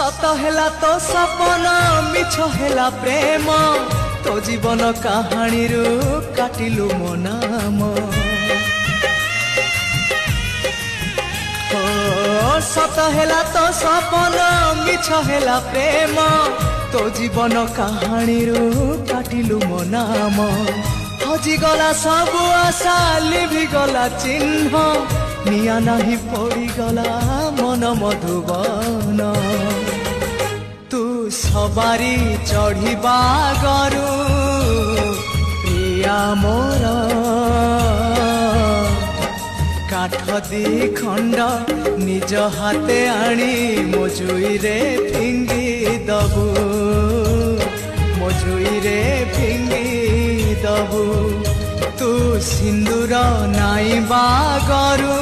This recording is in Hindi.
सत हेला तो सपन मिछ हेला प्रेम तो जीवन कहानी रू काटिलु मो नाम सत हेला तो सपन मिछ हेला प्रेम तो जीवन कहानी रू काटिलु मो नाम हजिगला सब आशा लिभिगला चिन्ह निया नाही पड़ीगला मन मधुबन तू सवारी चढ़िबा गरु प्रिया मोर काठ दी खंड निज हाथे आनी मजुई रे फिंगी दबु मजुई रे फिंगी दबु तू सिंदूर नाई बागरू